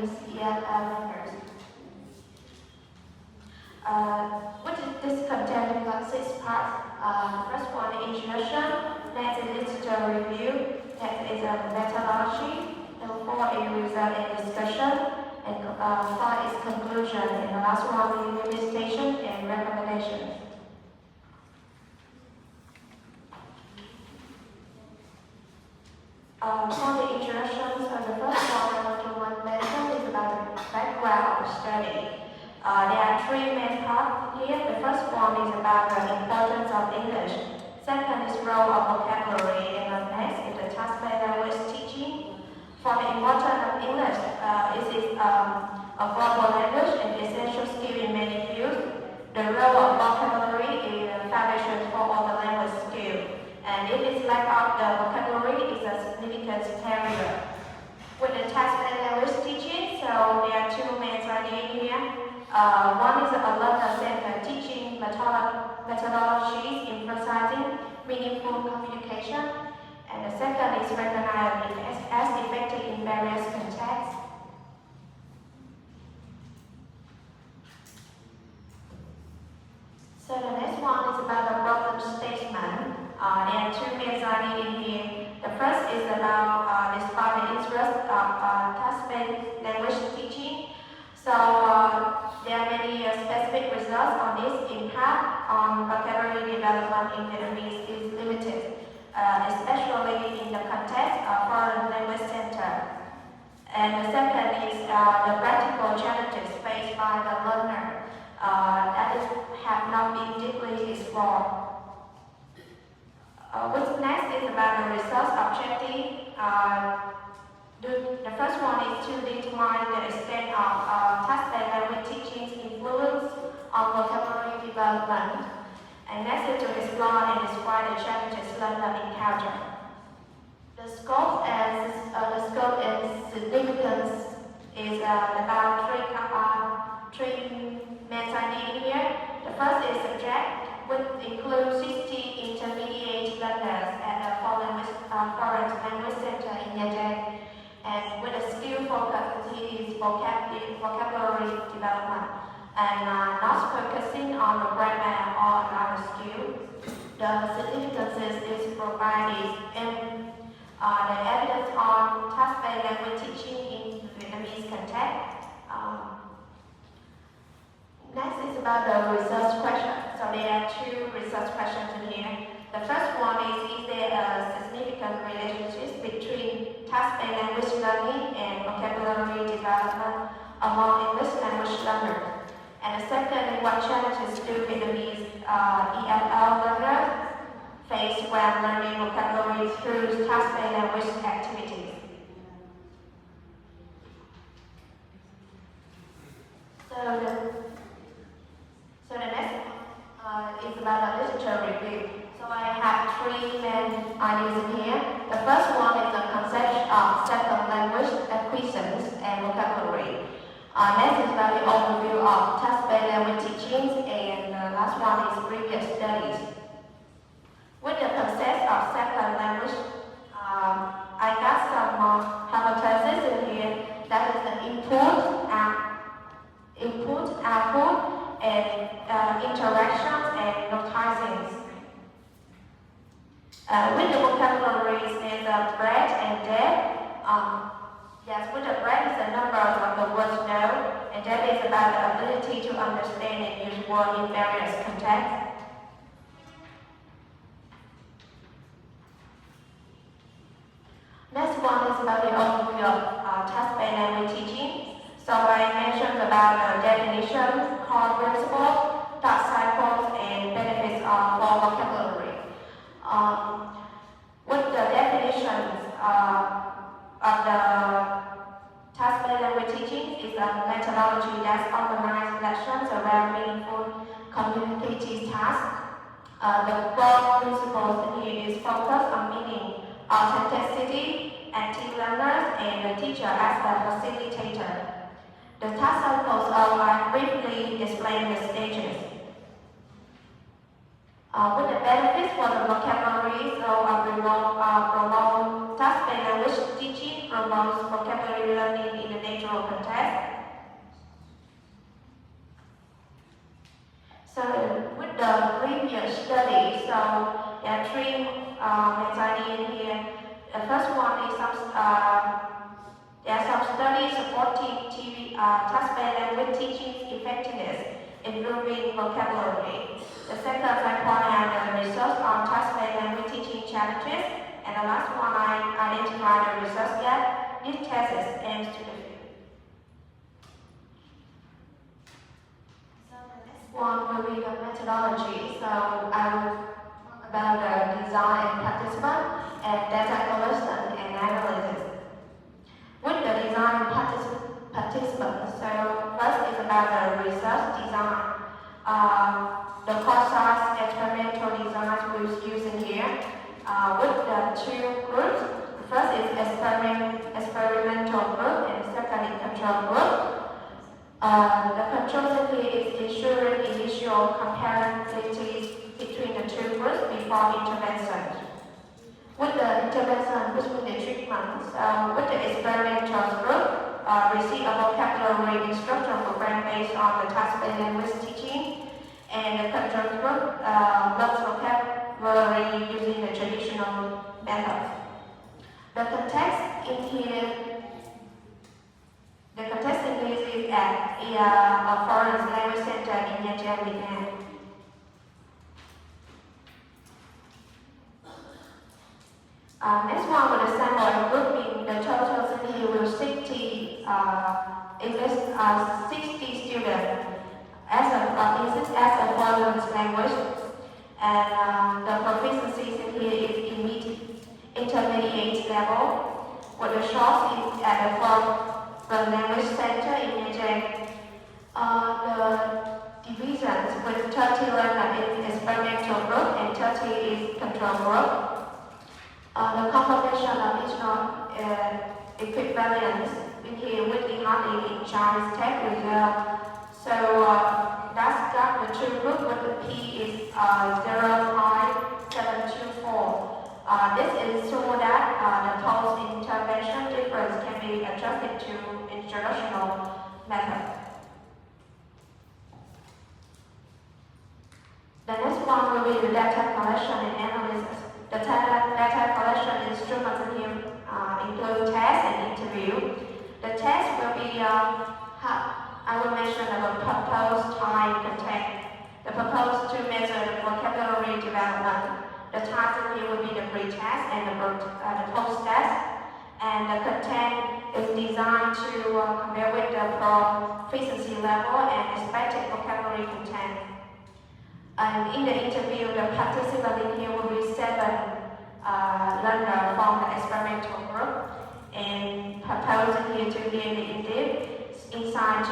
Vietnamese EFL learners. What is this content consists parts? First one, introduction. Next is literature review. Next is methodology. And four is result and discussion. And five is conclusion. And the last one is limitation and recommendations. For the introduction, so the first one I want to mention is about the background of study. There are three main parts here. The first one is about the importance of English. Second is role of vocabulary, and the next is the task-based language teaching. For the importance of English, it is a global language and essential skill in many fields. The role of vocabulary is a foundation for all the language skills, and if it's lack of the vocabulary, is a significant barrier. With the task-based language teaching, so there are two main ideas here. One is a learner-centered teaching methodologies emphasizing meaningful communication, and the second is recognized as effective in various contexts. So the next one is about the problem statement. There are two main ideas in here. The first is about despite the interest of task-based language teaching. So there are many specific results on this. Impact on vocabulary development in Vietnamese is limited, especially in the context of foreign language center. And the second is the practical challenges faced by the learner that have not been deeply explored. What's next is about the research objective. The first one is to determine the extent of task-based language teaching's influence on vocabulary development. And next is to explore and describe the challenges learners encounter. The scope and significance is about three main ideas here. The first is subject, which includes 60 intermediate learners at the foreign language center in Nha Trang. And with a skill focus, it is vocabulary development and not focusing on the grammar or another skill. The significance is provided in the evidence on task-based language teaching in Vietnamese context. Next is about the research question. So there are two research questions in here. The first one is there a significant relationship between task-based language learning and vocabulary development among English language learners? And the second is what challenges do Vietnamese EFL learners face when learning vocabulary through task-based language activities? So the next is about the literature review. So I have three main ideas in here. The first one is the concept of second language acquisitions and vocabulary. Next is about the overview of task-based language teachings, and the last one is previous studies. With the concept of second language, I got some hypotheses in here. That is the input, output, and interactions and notizings. With the vocabularies, there's a breadth and depth. Yes, with the breadth is the number of the words known, and depth is about the ability to understand and use words in various contexts. Next one is about the overview of task-based language teaching. So I mentioned about the definition, core principles, thought cycles, and benefits for vocabulary. With the definitions of the task-based language teaching is a methodology that organizes lessons around meaningful communicative tasks. The core principles here is focused on meaning, authenticity, active learners, and the teacher as a facilitator. The task cycles are briefly explain the stages. With the benefits for the vocabulary, so promote task-based language teaching, promotes vocabulary learning in the nature individual contest. So with the previous study, so there are three main ideas here. The first one is there are some studies supporting task-based language teaching effectiveness, improving vocabulary. The second, I point out the research on task-based language teaching challenges. And the last one, I identify the research gap this test aims to fulfill. So the next one will be the methodology. So I will talk about the design and participant and data collection and analysis. With the design participant, so first is about the research design. The course size experimental designs we're using here. With the two groups, the first is experimental group and the second is control group. The control here is ensuring initial comparability between the two groups before intervention. With the intervention between the treatments, with the experimental group, receive a vocabulary instruction program based on the task-based language teaching, and the control group learns vocabulary using the traditional methods. The context in here is at a foreign language center in Nha Trang, Vietnam. Next one with the sample grouping, the total in here will 60 students as a foreign language, and the proficiency in here is intermediate level, with the short is at the foreign language center in Nha Trang. The divisions with 30 learners is experimental group and 30 is control group. The confirmation of each equivalence in here would be hardly in Chinese tech result. So that's got the two group with the P is 0.724. This is so that the post-intervention difference can be adjusted to instructional method. The next one will be the data collection and analysis. The data collection instruments in here include test and interview. The test will be, I will mention the proposed time content. The proposed to measure the vocabulary development. The task in here will be the pre-test and the post-test. And the content is designed to compare with the proficiency level and expected vocabulary content. And in the interview, the participant in here will be 7 learners from the experimental group and proposing here to gain the in-depth insight to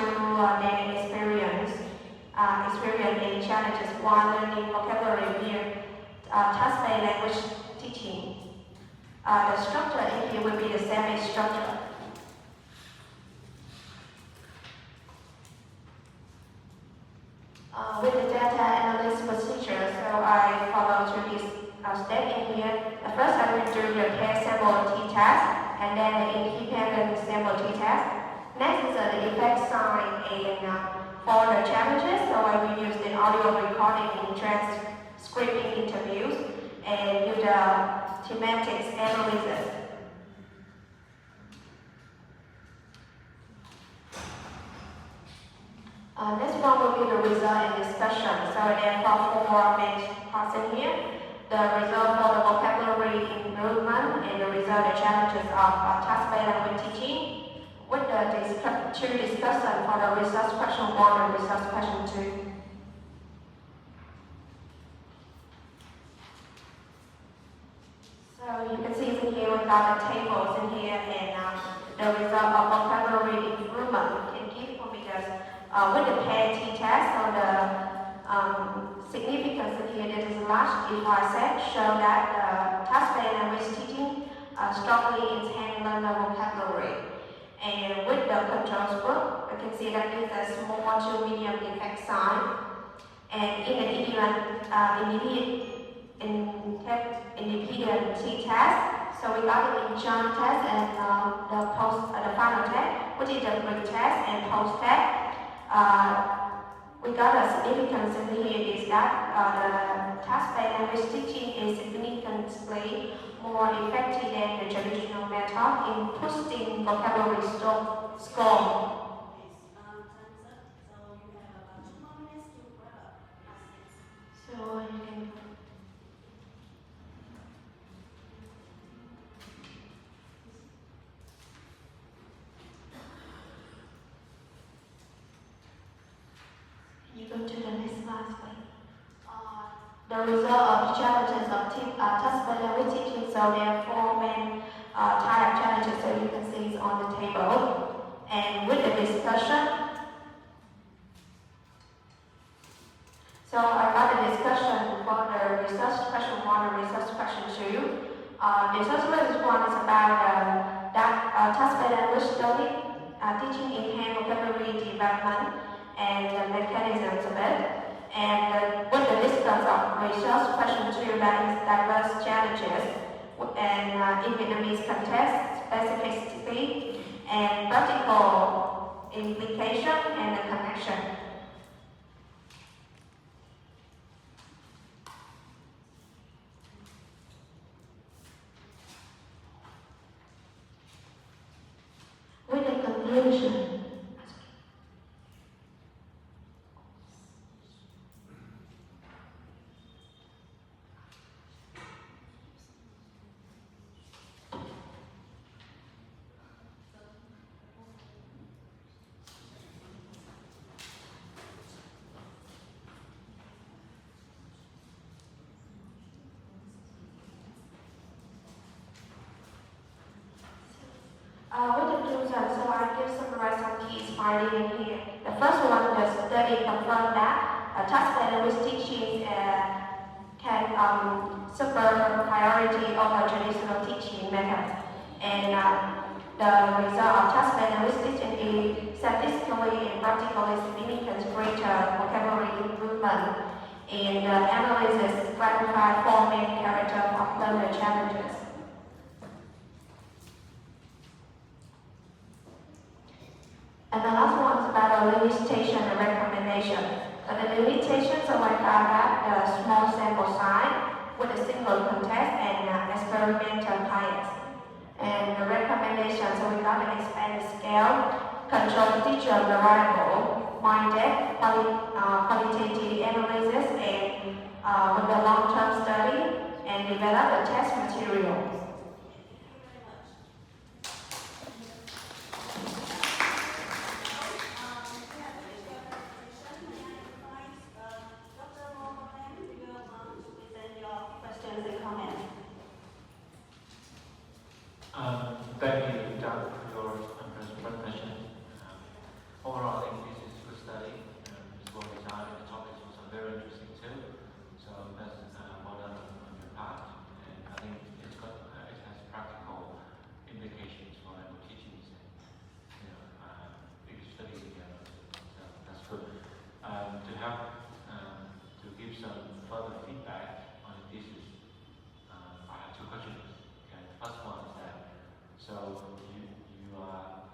their experience and challenges while learning vocabulary here, task-based language teaching. The structure in here will be the same structure. With the data analysis procedure, so I follow through this step in here. First, I will do the pair sample t-test and then the independent sample t-test. Next is the effect sign and for the challenges, so I will use the audio recording in transcribing interviews and use the thematics analysis. Next one will be the result and discussion. So there are 4 main parts in here. The result for the vocabulary improvement and the result the challenges of task-based language teaching. With the two discussion for the research question 1 and research question 2. So you can see in here we got the tables in here and the result of vocabulary improvement can give for me this. With the pair t-test, so the significance in here that is large if I said show that the task-based language teaching strongly enhance learner vocabulary. And with the controls group, you can see that is a small to medium effect sign. And in the independent t-test, so we got the initial test and the final test. which is the pre-test and post-test. We got a significance in here is that the task-based language teaching is significantly more effective than the traditional method in boosting vocabulary score. So you can. You go to the next slide, please. The result of challenges of task-based language teaching. So there are four main type of challenges that you can see is on the table. And with the discussion, so I got a discussion for the research question 1 and research question 2. The research question 1 is about task-based language learning, teaching enhanced vocabulary development, and the mechanisms of it. And with the discuss of research question 2, that is diverse challenges and in Vietnamese context, specificity, and practical implication and the connection. With the conclusion. With the conclusion, so I give summarize some key findings in here. The first one, the study confirmed that task-based language teaching can super priority over traditional teaching methods. And the result of task-based language teaching is statistically and practically significant greater vocabulary improvement. And the analysis clarified four main characters of learner challenges. And the last one is about a limitation and recommendation. The limitations are like that the small sample size with a single context and experimental bias. And the recommendation, so we got to expand the scale, control the teacher variable, mind-depth, qualitative analysis, and with the long-term study, and develop the test material. Thank you, Doug, for your presentation. Overall, I think this is a good study. It's well designed, and the topics also very interesting too. So that's well done on your part. And I think it has practical implications for language teaching and big study together. So that's good. To give some further feedback on the thesis, I have two questions. Okay, the first one is that so you are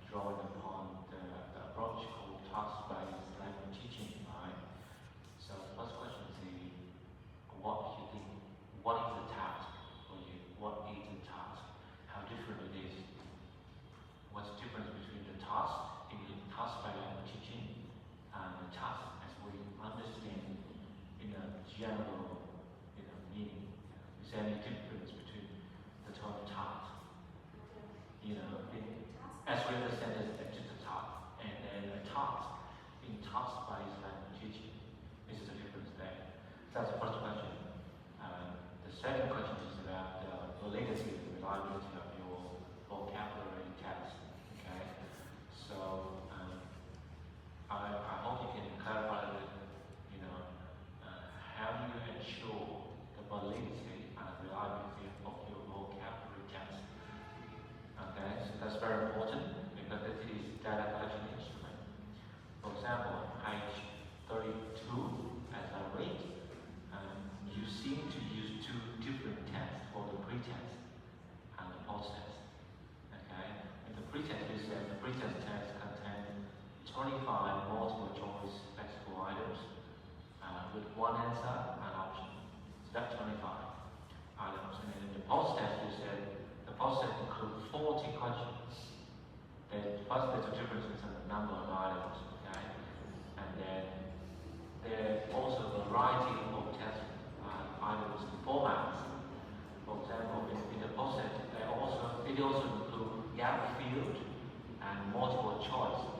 drawing upon the approach called task-based language teaching, right? So the first question is what do you think? What is the task for you? What is the task? How different it is? What's the difference between the task in task-based language teaching and the task as we understand in a general meaning? Is there any difference between the term task? As we understand it, it's just a task, and then a task in task-based language teaching. This is the difference there. That's the first question. The second question is about the validity and reliability of your vocabulary test. Okay, so I hope you can clarify that. How do you ensure the validity and reliability of your vocabulary test? Okay, so that's very important because it is data collection instrument. For example, on page 25 multiple choice lexical items with one answer and option. So that's 25 items. And then in the post-test, you said the post-test includes 40 questions. Then first there's a difference in the number of items, okay? And then there's also a variety of test items and formats. For example, in the post-test, it also includes gap field and multiple choice.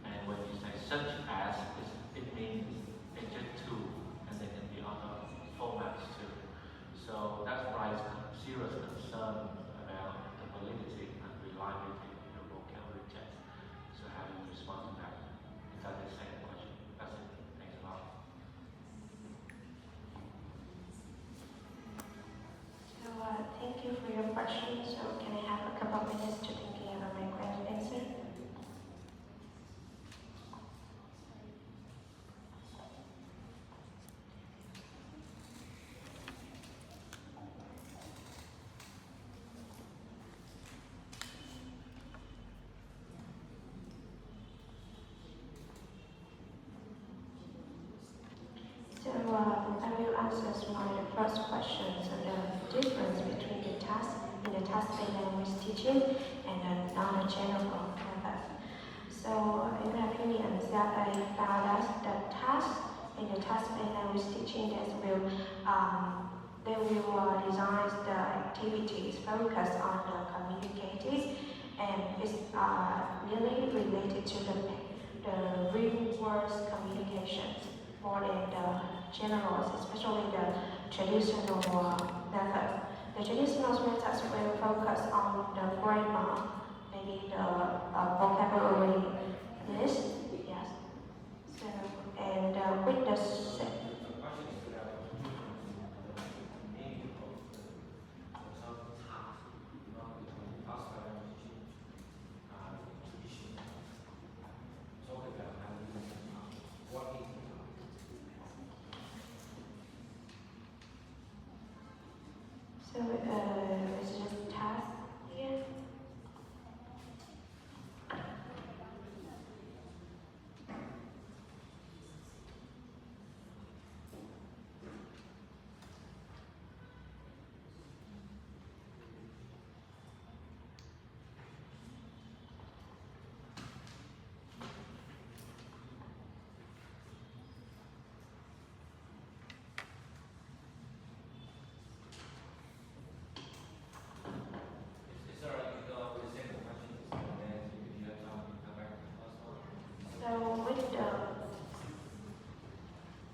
And when you say such as, it means it's just two, and there can be other formats too. So that's raises serious concern about the validity and reliability of your vocabulary test. So how do you respond to that? Is that the second question? That's it. Thanks a lot. So thank you for your question. So can I have a couple of minutes to thinking about my answer? So I will answer my first question. So the difference between the task in the task-based language teaching and the non-general method. So in my opinion, that I found that the task in the task-based language teaching they will design the activities focused on the communicatives, and it's really related to the real-world communications more than the generals, especially the traditional methods. The traditional methods will focus on the grammar, maybe the vocabulary list, yes. So, and with the it's just task here.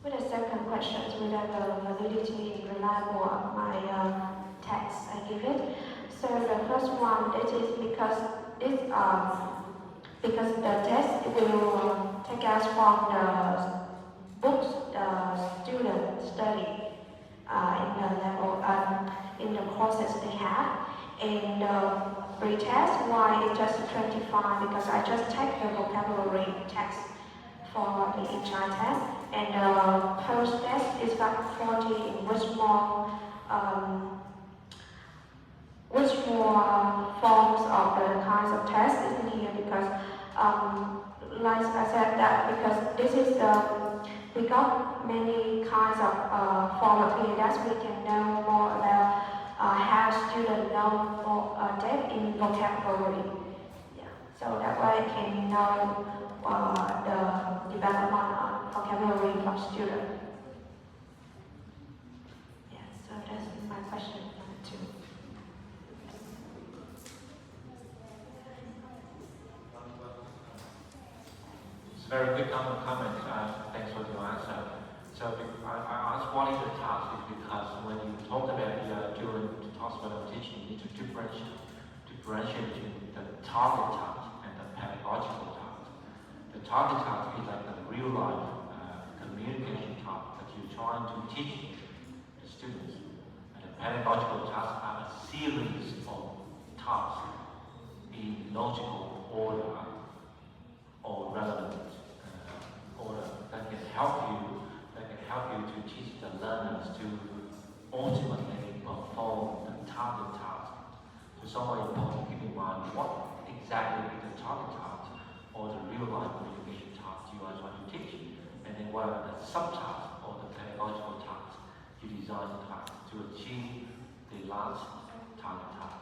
With the second question, whether the validity is reliable of my text I give it. So the first one, this is because the test will take us from the books the student study in the level in the courses they have. And retest, why it's just 25? Because I just take the vocabulary text for the HR test, and post test is got 40, which more forms of the kinds of tests is needed, because like I said that because this is we got many kinds of form of PAS, we can know more about how students know more depth in vocabulary. Yeah. So that way I can know the development of vocabulary from students. Yeah, so that's my question number 2. It's a very quick comment. Thanks for your answer. So I asked what is the task is because when you talk about during the task when I'm teaching, you need to differentiate between the target task and the pedagogical task. The target task is like the real life communication task that you're trying to teach the students. And the pedagogical tasks are a series of tasks in logical order or relevant order that can help you to teach the learners to ultimately perform the target task. So somewhere important to keep in mind what exactly is the target task or the real life were the subtasks or the pedagogical tasks. You design the task to achieve the last target task.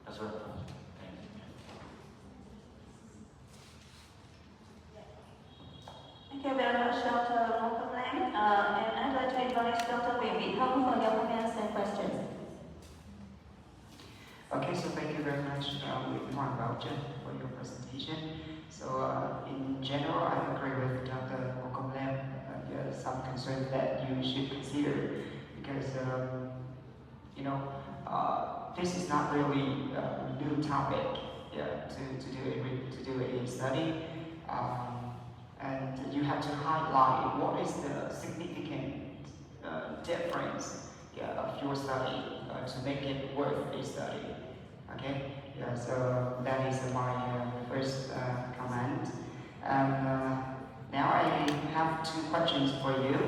That's very important. Thank you. Thank you very much, Dr. Malcolm Lang. And I'd like to invite Dr. Wei Witong for your comments and questions. Okay, so thank you very much, Wei-Huang Baochen, for your presentation. So in general, I agree with Dr. Malcolm Lam. There are some concerns that you should consider because this is not really a new topic to do a study, and you have to highlight what is the significant difference of your study to make it worth a study. Okay, yeah, so that is my first comment. Now I have two questions for you.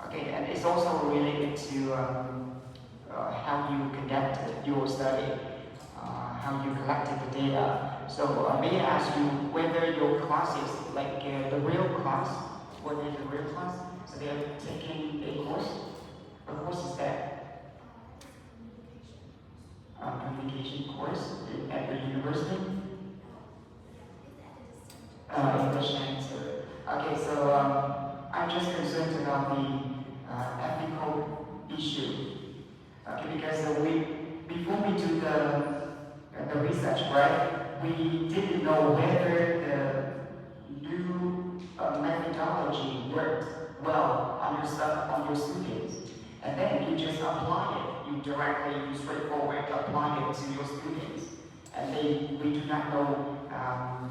Okay, and it's also related to how you conducted your study, how you collected the data. So may I ask you whether your classes, like the real class, whether the real class, so they are taking a course? What course is that? Communication course at the university? English center. Okay, so I'm just concerned about the ethical issue. Okay, because before we do the research, right, we didn't know whether the new methodology worked well on your students, and then you just apply it. You directly, straightforward apply it to your students, and we do not know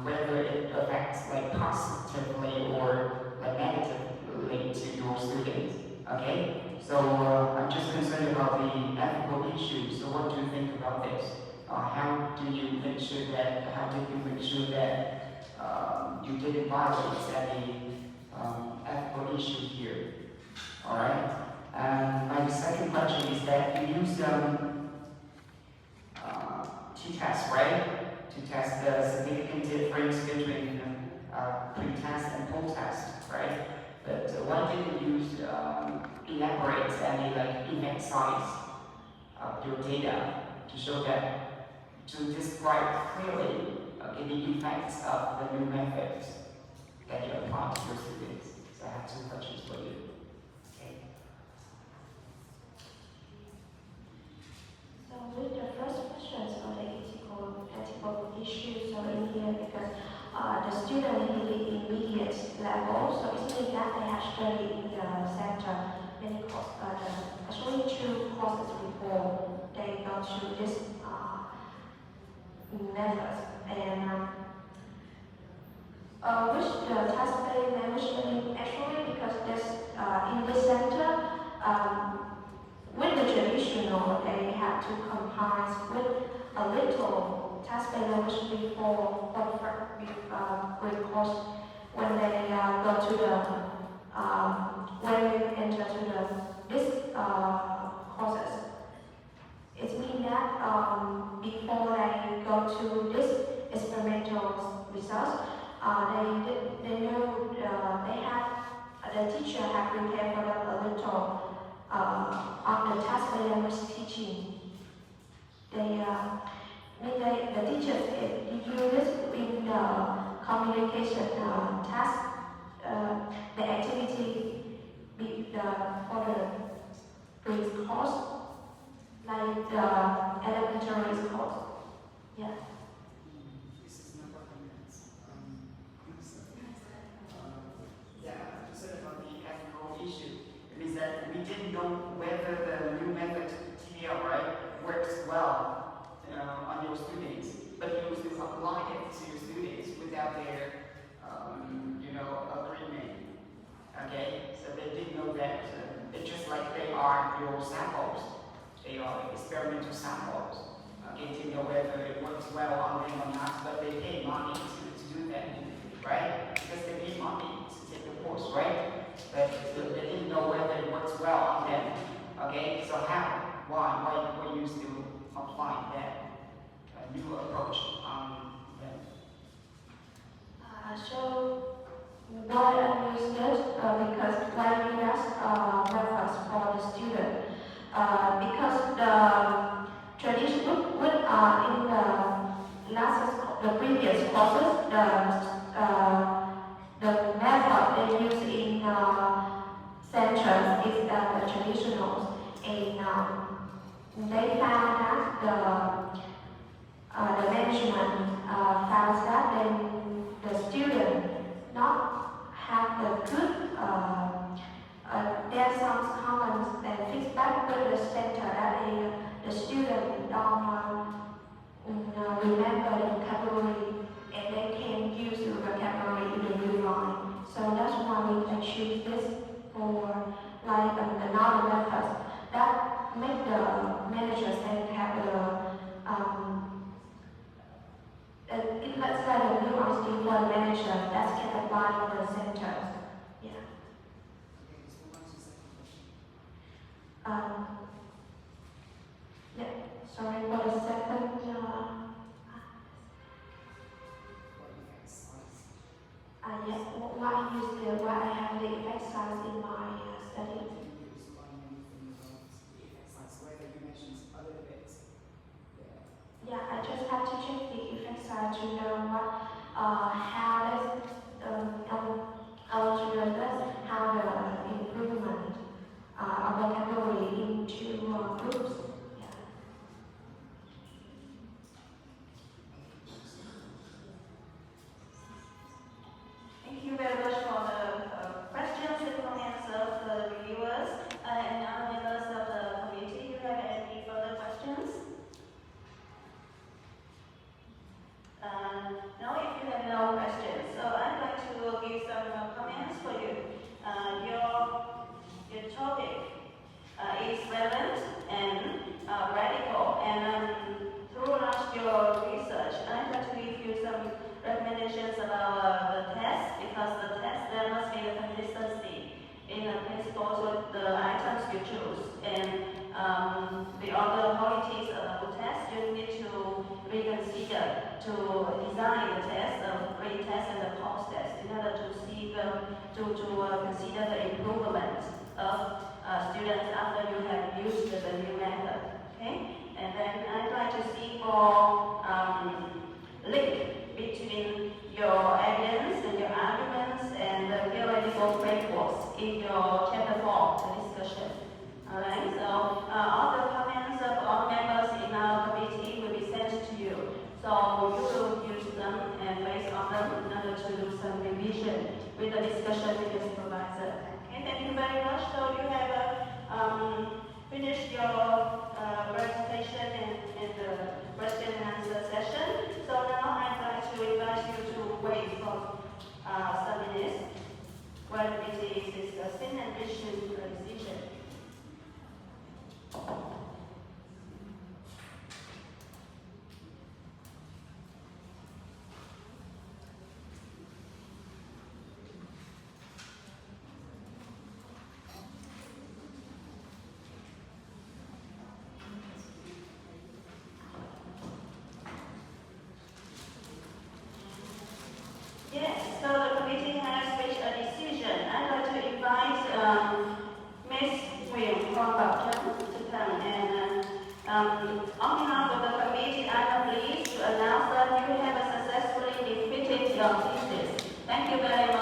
whether it affects like positively or like negatively to your students. Okay, so I'm just concerned about the ethical issues. So what do you think about this? How did you make sure that you didn't violate any ethical issue here? All right. My second question is that you use t-test, right? To test the significant difference between pre-test and post-test, right? But why didn't you use elaborate any like effect size of your data to show that, to describe clearly the effects of the new methods that you apply to your students? So I have two questions for you. So with the first questions on the ethical issues, so in here because the student in the immediate level, so it means that they have studied in the center many courses, actually 2 courses before they go to this methods, and which the task-based language learning actually because this in this center. With the traditional, they have to compile with a little task-based language before with course when they go to the when they enter to this courses. It means that before they go to this experimental results, they know they have the teacher have prepared for them a little. On the task language teaching, the teachers use this in the communication task, the activity for the brief course, like the elementary course. Yeah. This is number of minutes. To say about the ethical issue. Is that we didn't know whether the new method TDL, right, works well on your students, but you still apply it to your students without their, agreement. Okay, so they didn't know that. It's just like they are your samples. They are experimental samples. Okay, didn't know whether it works well on them or not, but they pay money to do that, right? Because they pay money to take the course, right? But they didn't know whether it works well on them. Okay, so how? Why were you still applying that new approach on them? So why I use this because the method they use in centers is the traditionals, and they found that the management found that then the student not have the good. There are some comments and feedback with the center that the student don't remember the vocabulary and they can use the vocabulary in the real life. So that's why we can choose this for like another method that make the managers and have the let's say the nuanced for the manager that can apply on the centers. Yeah. Yeah. Sorry for the second. Yes. Why I have the effect size in my study. Yeah, I just have to check the effect size to know what, how does, how the improvement of vocabulary into groups. Yeah. Thank you very much for the questions and comments of the reviewers and other members of the committee. Do you have any further questions? No, if you have no questions, so I'd like to give some comments for you. Your topic is relevant and radical, and throughout your research, I'd like to give you some recommendations about the test, because the test, there must be a consistency in the principles with the items you choose, and the other qualities of the test you need to reconsider to design the test, the pre-test and the post-test, in order to see consider the improvement of students after you have used the new method. Okay, and then I'd like to see for link between your evidence and your arguments and the theoretical frameworks in your chapter 4, the discussion. Alright, so all the comments of all members in our committee will be sent to you. So you will use them and based on them in order to do some revision with the discussion with your supervisor. Okay, thank you very much. So you have finished your presentation and the question and answer session. So now I'd like to invite you to wait for some minutes while the committee is discussing and reaching the decision. Yes, so the committee has reached a decision. I'd like to invite Ms. William Kwok to come, and on behalf of the committee, I am pleased to announce that you have successfully defeated your thesis. Thank you very much.